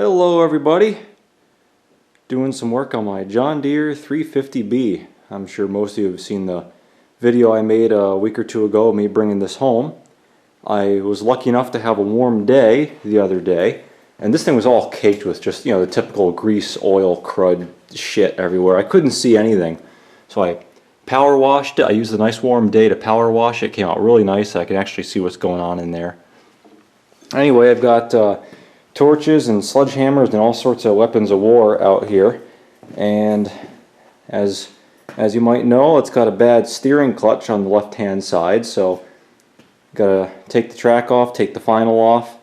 Hello everybody, doing some work on my John Deere 350B. I'm sure most of you have seen the video I made a week or two ago of me bringing this home. I was lucky enough to have a warm day the other day, and this thing was all caked with just, the typical grease, oil, crud shit everywhere. I couldn't see anything, so I power washed it. I used a nice warm day to power wash it. It came out really nice. I can actually see what's going on in there. Anyway, I've got torches and sledgehammers and all sorts of weapons of war out here, and as you might know, it's got a bad steering clutch on the left hand side, so gotta take the track off, take the final off.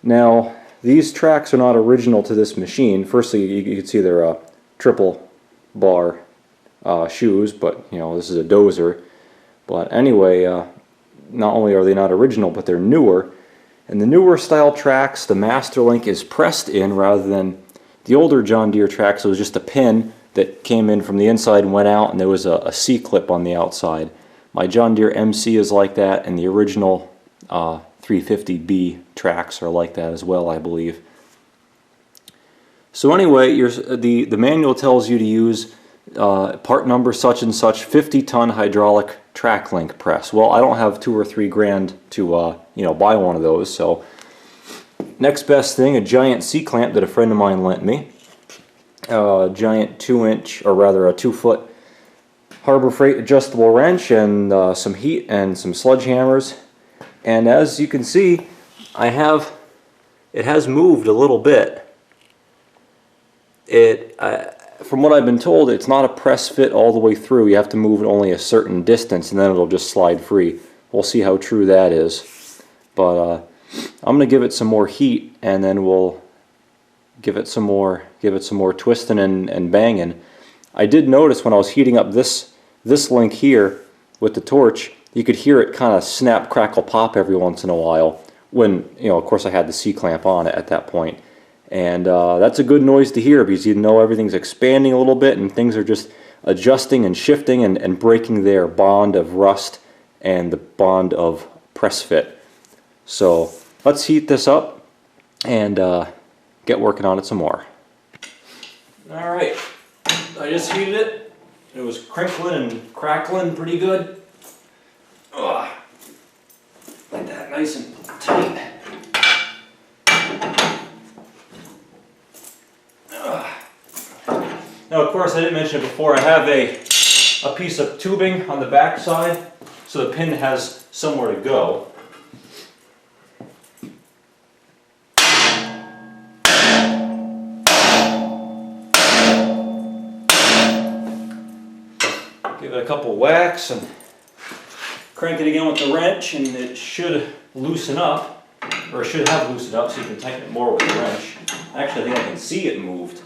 Now these tracks are not original to this machine. Firstly, you can see they're triple bar shoes, but this is a dozer. But anyway, not only are they not original, but they're newer. And the newer style tracks, the master link is pressed in rather than the older John Deere tracks. It was just a pin that came in from the inside and went out, and there was a C-clip on the outside. My John Deere MC is like that, and the original 350B tracks are like that as well, I believe. So anyway, the manual tells you to use part number such and such 50-ton hydraulic track link press. Well, I don't have $2 or $3 grand to buy one of those, so next best thing, a giant C-clamp that a friend of mine lent me. A giant 2-inch, or rather a 2-foot Harbor Freight adjustable wrench, and some heat and some sledgehammers. And as you can see, it has moved a little bit. From what I've been told, it's not a press fit all the way through. You have to move it only a certain distance and then it'll just slide free. We'll see how true that is. But I'm going to give it some more heat, and then we'll give it some more twisting and banging. I did notice when I was heating up this link here with the torch, you could hear it kind of snap, crackle, pop every once in a while when, of course I had the C-clamp on it at that point. And that's a good noise to hear, because everything's expanding a little bit and things are just adjusting and shifting and breaking their bond of rust and the bond of press fit. So let's heat this up and get working on it some more. Alright, I just heated it. It was crinkling and crackling pretty good. Ugh. Get that nice and tight. Now, of course, I didn't mention it before, I have a piece of tubing on the back side, so the pin has somewhere to go. Give it a couple whacks and crank it again with the wrench, and it should loosen up, or it should have loosened up, so you can tighten it more with the wrench. Actually, I think I can see it moved.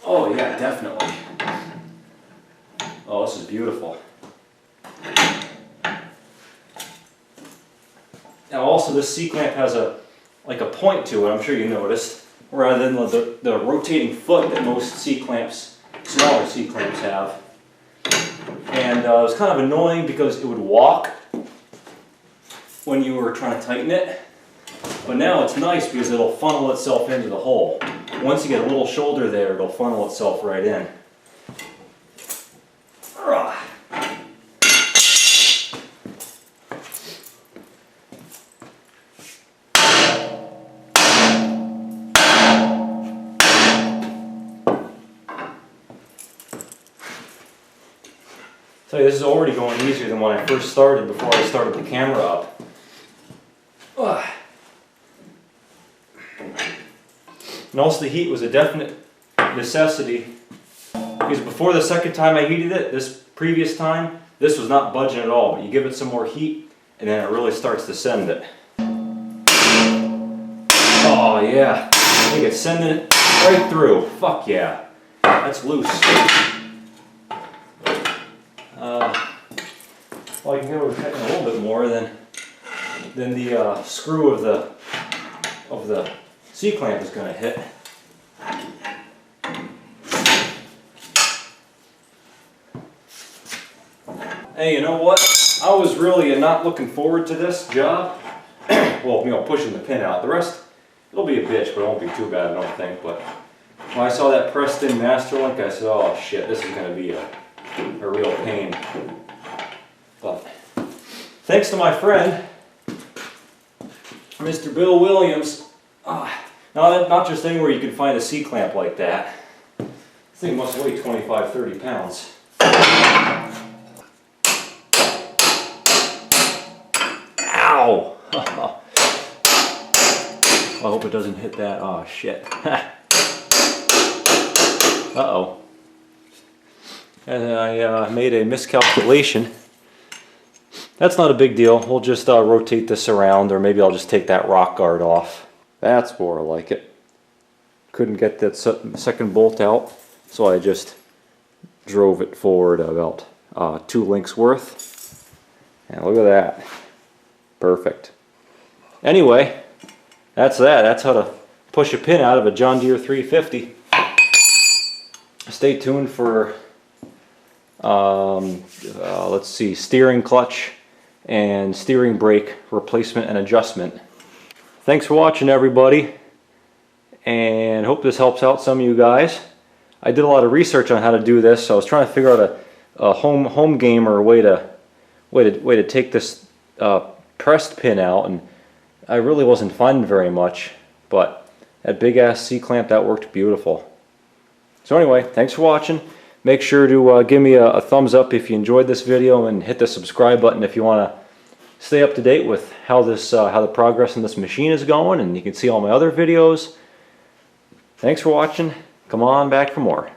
Oh yeah, definitely. Oh, this is beautiful. Now also, this C-clamp has like a point to it, I'm sure you noticed, rather than the rotating foot that most C-clamps, smaller C-clamps have. And it was kind of annoying because it would walk when you were trying to tighten it. But now it's nice because it'll funnel itself into the hole. Once you get a little shoulder there, it'll funnel itself right in. Tell you, this is already going easier than when I first started, before I started the camera up. And also, the heat was a definite necessity, because before the second time I heated it, this previous time, this was not budging at all. But you give it some more heat and then it really starts to send it. Oh yeah, I think it's sending it right through. Fuck yeah, that's loose. Well, I can get over tighten a little bit more than the screw of the C-clamp is going to hit. Hey, you know what? I was really not looking forward to this job. Well, pushing the pin out. The rest It'll be a bitch, but it won't be too bad, I don't think. But when I saw that pressed in master link, I said, oh shit, this is going to be a real pain. But thanks to my friend, Mr. Bill Williams, not just anywhere you can find a C-clamp like that. This thing must weigh 25, 30 pounds. Ow! I hope it doesn't hit that. Oh shit. Uh-oh. And I made a miscalculation. That's not a big deal. We'll just rotate this around, or maybe I'll just take that rock guard off. That's more like it. Couldn't get that second bolt out, so I just drove it forward about 2 links worth. And look at that. Perfect. Anyway, that's that. That's how to push a pin out of a John Deere 350. Stay tuned for, let's see, steering clutch and steering brake replacement and adjustment. Thanks for watching, everybody, and hope this helps out some of you guys. I did a lot of research on how to do this, so I was trying to figure out a home gamer way to take this pressed pin out, and I really wasn't finding very much, but that big ass C-clamp, that worked beautiful. So anyway, thanks for watching. Make sure to give me a thumbs up if you enjoyed this video, and hit the subscribe button if you want to stay up to date with how the progress in this machine is going, and you can see all my other videos. Thanks for watching. Come on back for more.